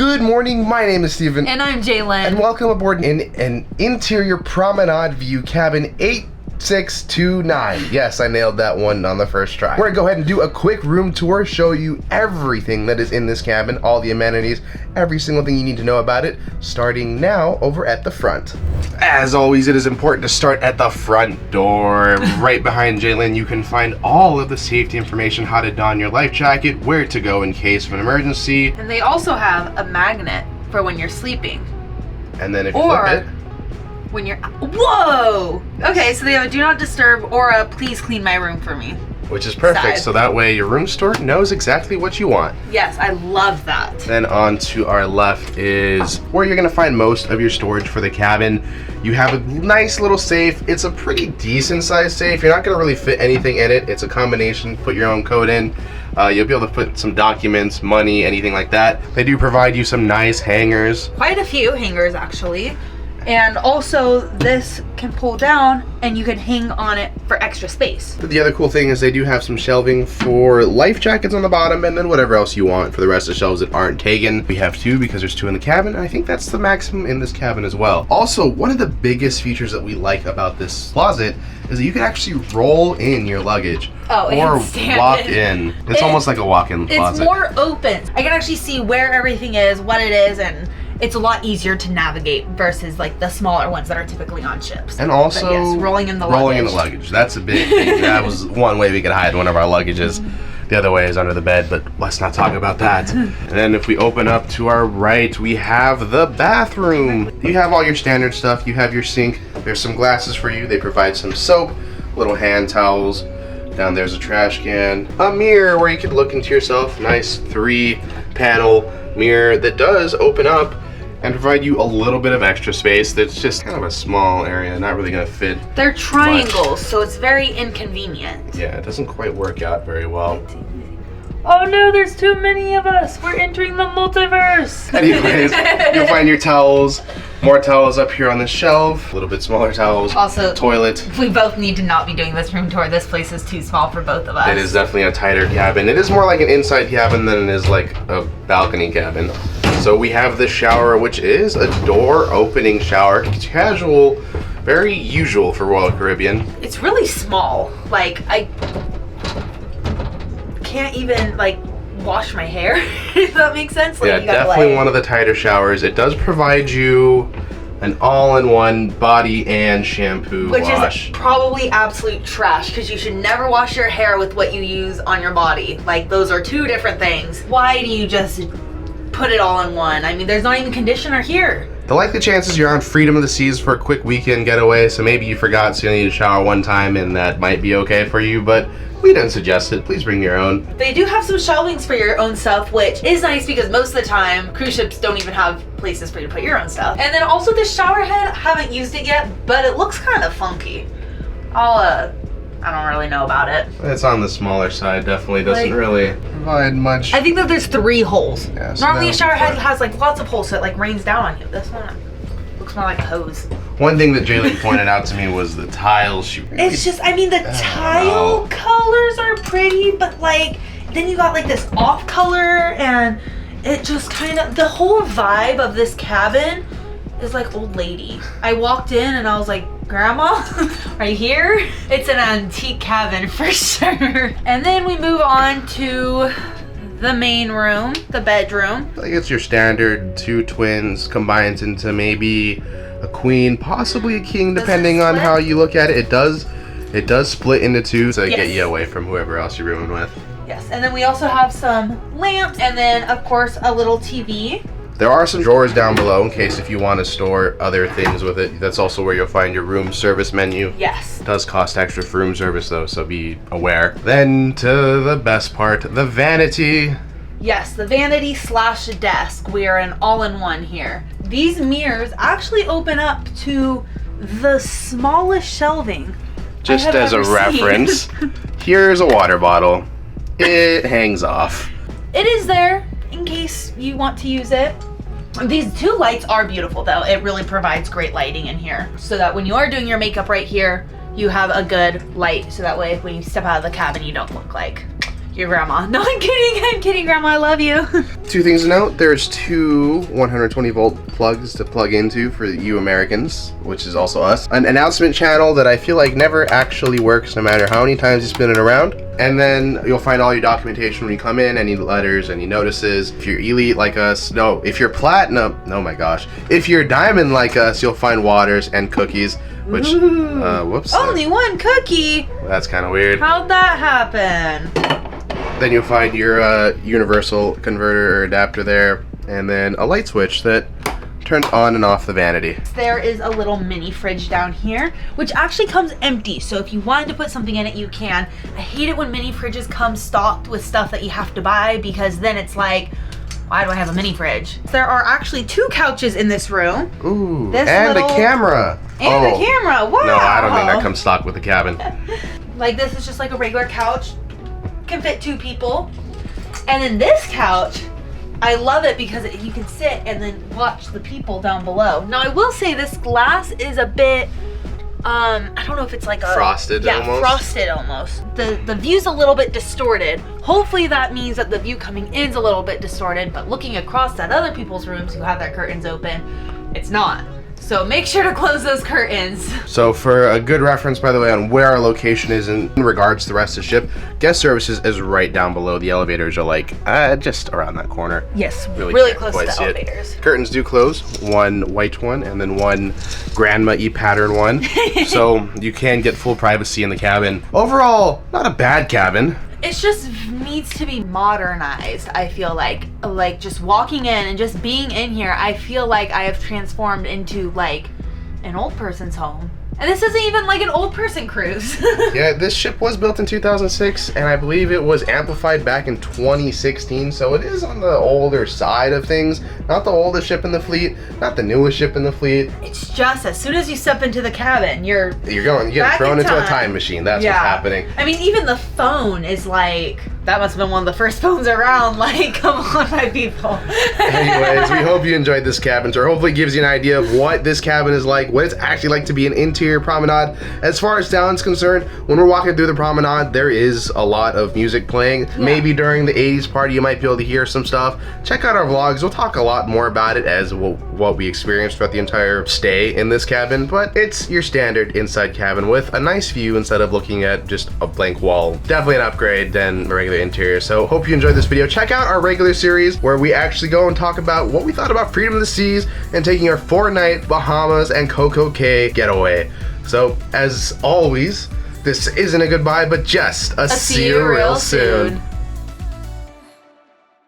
Good morning, my name is Steven. And I'm Jalen. And welcome aboard in an interior Promenade View cabin 8629. Yes, I nailed that one on the first try. We're gonna go ahead and do a quick room tour, show you everything that is in this cabin, all the amenities, every single thing you need to know about it, starting now over at the front. As always, it is important to start at the front door. Right behind Jalen, you can find all of the safety information, how to don your life jacket, where to go in case of an emergency. And they also have a magnet for when you're sleeping. And then if you flip it, when you're, whoa! Okay, so they have a do not disturb or a please clean my room for me. which is perfect, side. so that way your room store knows exactly what you want. Yes, I love that. Then on to our left is where you're gonna find most of your storage for the cabin. You have a nice little safe. It's a pretty decent sized safe. You're not gonna really fit anything in it. It's a combination, put your own code in. You'll be able to put some documents, money, anything like that. They do provide you some nice hangers. Quite a few hangers actually. And also this can pull down and you can hang on it for extra space. The other cool thing is they do have some shelving for life jackets on the bottom and then whatever else you want for the rest of the shelves that aren't taken. We have two because there's two in the cabin, and I think that's the maximum in this cabin as well. Also, one of the biggest features that we like about this closet is that you can actually roll in your luggage or walk in. It's almost like a walk-in closet. It's more open. I can actually see where everything is, what it is, and it's a lot easier to navigate versus like the smaller ones that are typically on ships. And also, but yes, rolling in the luggage. That's a big thing. That was one way we could hide one of our luggages. The other way is under the bed, but let's not talk about that. And then if we open up to our right, we have the bathroom. You have all your standard stuff. You have your sink. There's some glasses for you. They provide some soap, little hand towels. Down there's a trash can. A mirror where you could look into yourself. Nice 3-panel mirror that does open up and provide you a little bit of extra space. That's just kind of a small area, not really gonna fit. They're triangles, so it's very inconvenient. Yeah, it doesn't quite work out very well. Oh no, there's too many of us. We're entering the multiverse. Anyways, you'll find your towels, more towels up here on the shelf, a little bit smaller towels, also, toilet. We both need to not be doing this room tour. This place is too small for both of us. It is definitely a tighter cabin. It is more like an inside cabin than it is like a balcony cabin. So we have the shower, which is a door opening shower. It's casual, very usual for Royal Caribbean. It's really small. Like, I can't even like wash my hair, if that makes sense. Like, yeah, definitely one of the tighter showers. It does provide you an all-in-one body and shampoo wash. Which is probably absolute trash, because you should never wash your hair with what you use on your body. Like, those are two different things. Why do you just put it all in one? I mean, there's not even conditioner here. The likely chances you're on Freedom of the Seas for a quick weekend getaway, so maybe you forgot, so you need to shower one time and that might be okay for you, but we didn't suggest it. Please bring your own. They do have some shelvings for your own stuff, which is nice because most of the time cruise ships don't even have places for you to put your own stuff. And then also the shower head, I haven't used it yet, but it looks kind of funky. I don't really know about it. It's on the smaller side, definitely doesn't really provide much. I think that there's 3 holes. Yeah, so normally a shower head has like lots of holes, so it like rains down on you. This one looks more like a hose. One thing that Jaylee pointed out to me was the tiles. It's just, I mean, the tile colors are pretty, but like, then you got like this off color, and it just kind of, the whole vibe of this cabin is like old lady. I walked in and I was like, Grandma, are you here? It's an antique cabin for sure. And then we move on to the main room, the bedroom. I think it's your standard 2 twins combined into maybe a queen, possibly a king, depending on how you look at it. It does split into 2 to get you away from whoever else you're rooming with. Yes, and then we also have some lamps, and then of course a little TV. There are some drawers down below in case if you want to store other things with it. That's also where you'll find your room service menu. Yes. It does cost extra for room service though, so be aware. Then to the best part, the vanity. Yes, the vanity / desk. We are an all-in-one here. These mirrors actually open up to the smallest shelving. Just as a reference, here's a water bottle. It hangs off. It is there in case you want to use it. These 2 lights are beautiful though. It really provides great lighting in here, so that when you are doing your makeup right here, you have a good light, so that way when you step out of the cabin you don't look like your grandma. No, I'm kidding, Grandma, I love you. Two things to note, there's two 120 volt plugs to plug into for you Americans, which is also us. An announcement channel that I feel like never actually works no matter how many times you spin it around. And then you'll find all your documentation when you come in, any letters, any notices. If you're elite like us, no, if you're platinum, oh my gosh. If you're diamond like us, you'll find waters and cookies, which, whoops. Only one cookie? That's kind of weird. How'd that happen? Then you'll find your universal converter or adapter there, and then a light switch that turns on and off the vanity. There is a little mini fridge down here, which actually comes empty. So if you wanted to put something in it, you can. I hate it when mini fridges come stocked with stuff that you have to buy, because then it's like, why do I have a mini fridge? There are actually 2 couches in this room. Ooh, and a camera. And a camera, wow. No, I don't think that comes stocked with the cabin. Like, this is just like a regular couch. Can fit 2 people. And then this couch, I love it because you can sit and then watch the people down below. Now I will say this glass is a bit, I don't know if it's like a frosted. Yeah, almost. Frosted almost. The view's a little bit distorted. Hopefully that means that the view coming in is a little bit distorted, but looking across at other people's rooms who have their curtains open, it's not. So make sure to close those curtains. So for a good reference, by the way, on where our location is in regards to the rest of the ship, guest services is right down below. The elevators are like just around that corner. Yes, really close to the see elevators. Curtains do close, one white one and then one grandma-y pattern one. So you can get full privacy in the cabin. Overall, not a bad cabin. It just needs to be modernized, I feel like. Like, just walking in and just being in here, I feel like I have transformed into, like, an old person's home. And this isn't even like an old person cruise. Yeah, this ship was built in 2006, and I believe it was amplified back in 2016, so it is on the older side of things. Not the oldest ship in the fleet, not the newest ship in the fleet. It's just, as soon as you step into the cabin, you're getting thrown into a time machine. That's what's happening. I mean, even the phone is like, that must have been one of the first phones around. Like, come on, my people. Anyways, we hope you enjoyed this cabin tour. Hopefully it gives you an idea of what this cabin is like, what it's actually like to be an interior promenade. As far as sound's concerned, when we're walking through the promenade, there is a lot of music playing. Yeah. Maybe during the 80s party, you might be able to hear some stuff. Check out our vlogs. We'll talk a lot more about it as what we experienced throughout the entire stay in this cabin, but it's your standard inside cabin with a nice view instead of looking at just a blank wall. Definitely an upgrade than the regular interior. So hope you enjoyed this video. Check out our regular series where we actually go and talk about what we thought about Freedom of the Seas and taking our 4-night Bahamas and Coco Cay getaway. So as always, this isn't a goodbye, but just a see you real soon.